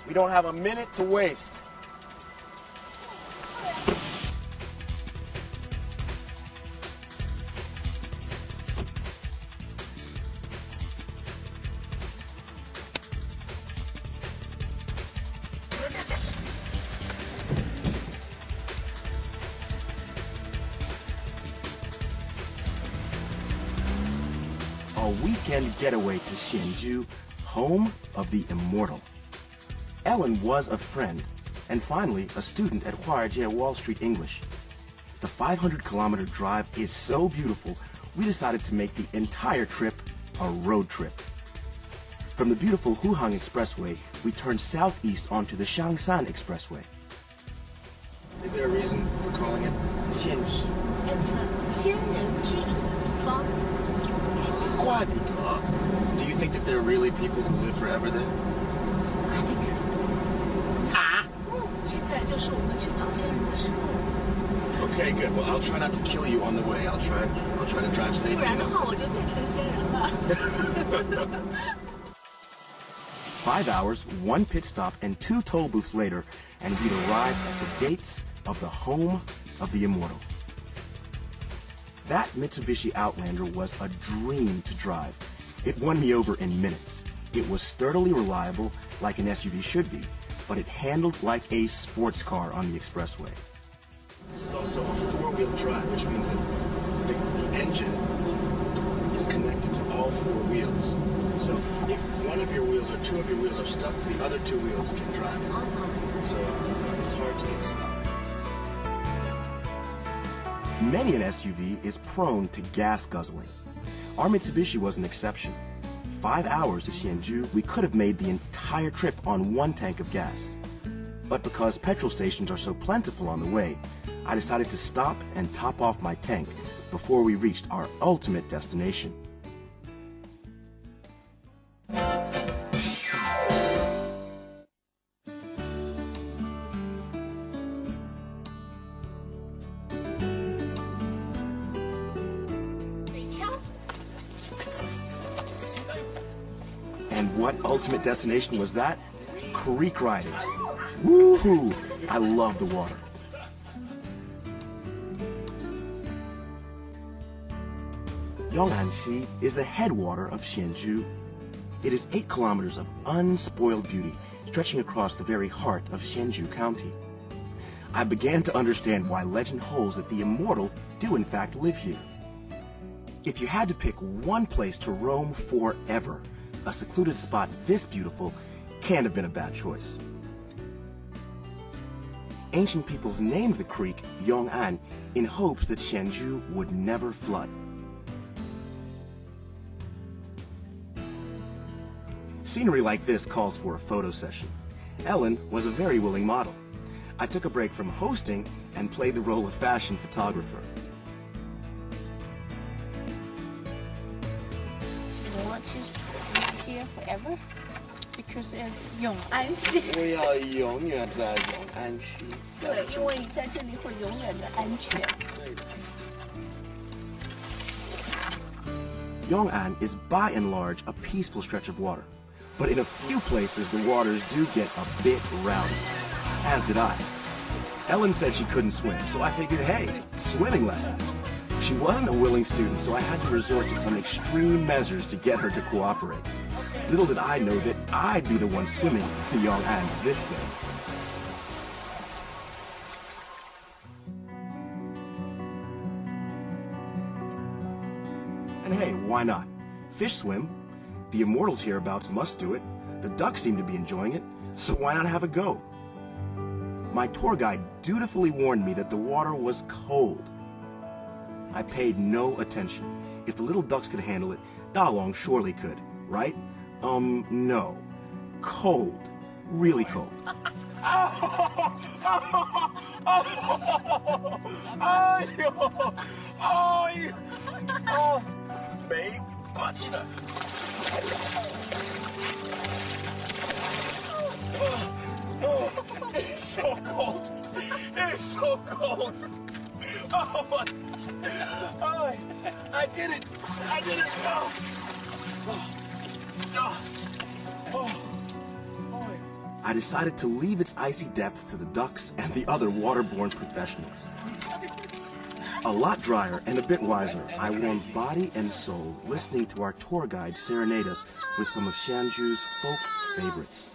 We don't have a minute to waste. A weekend getaway to Hsinchu, home of the immortal. Ellen was a friend, and finally a student at Huarjie Wall Street English. The 500-kilometer drive is so beautiful, we decided to make the entire trip a road trip. From the beautiful Huhang Expressway, we turned southeast onto the Shangshan Expressway. Is there a reason for calling it Hsinchu? It's a 仙人居住的地方。 Do you think that there are really people who live forever there? I think so. 现在就是我们去找仙人的时候。 Okay, good. Well, I'll try not to kill you on the way. I'll try to drive safely. 不然的话，我就变成仙人了。 5 hours, 1 pit stop, and 2 toll booths later, and we'd arrive at the gates of the home of the immortal. That Mitsubishi Outlander was a dream to drive. It won me over in minutes. It was sturdily reliable, like an SUV should be, but it handled like a sports car on the expressway. This is also a 4-wheel drive, which means that the engine is connected to all 4 wheels. So if one of your wheels or 2 of your wheels are stuck, the other 2 wheels can drive. So it's hard to get stuck. Many an SUV is prone to gas guzzling. Our Mitsubishi was an exception. 5 hours to Hsinchu, we could have made the entire trip on 1 tank of gas. But because petrol stations are so plentiful on the way, I decided to stop and top off my tank before we reached our ultimate destination. And what ultimate destination was that? Creek riding. Woohoo! I love the water. Yong'an is the headwater of Hsinchu. It is 8 kilometers of unspoiled beauty, stretching across the very heart of Hsinchu County. I began to understand why legend holds that the immortal do in fact live here. If you had to pick one place to roam forever, a secluded spot this beautiful can't have been a bad choice. Ancient peoples named the creek Yong'an in hopes that Hsinchu would never flood. Scenery like this calls for a photo session. Ellen was a very willing model. I took a break from hosting and played the role of fashion photographer. I want to live here forever because it's 永安溪。我要永远在永安溪。对，因为你在这里会永远的安全。对的。Yong'an is by and large a peaceful stretch of water. But in a few places, the waters do get a bit rowdy, as did I. Ellen said she couldn't swim, so I figured, hey, swimming lessons. She wasn't a willing student, so I had to resort to some extreme measures to get her to cooperate. Little did I know that I'd be the one swimming the Yong'an this day. And hey, why not? Fish swim. The immortals hereabouts must do it. The ducks seem to be enjoying it, so why not have a go? My tour guide dutifully warned me that the water was cold. I paid no attention. If the little ducks could handle it, Dalong surely could, right? No. Cold. Really cold. 没关系的。It is so cold. It is so cold. Oh my! Oh, I did it! I did it! Oh. Oh. Oh. Oh. I decided to leave its icy depths to the ducks and the other waterborne professionals. A lot drier and a bit wiser, I warmed body and soul listening to our tour guide serenade us with some of Hsinchu's folk favorites.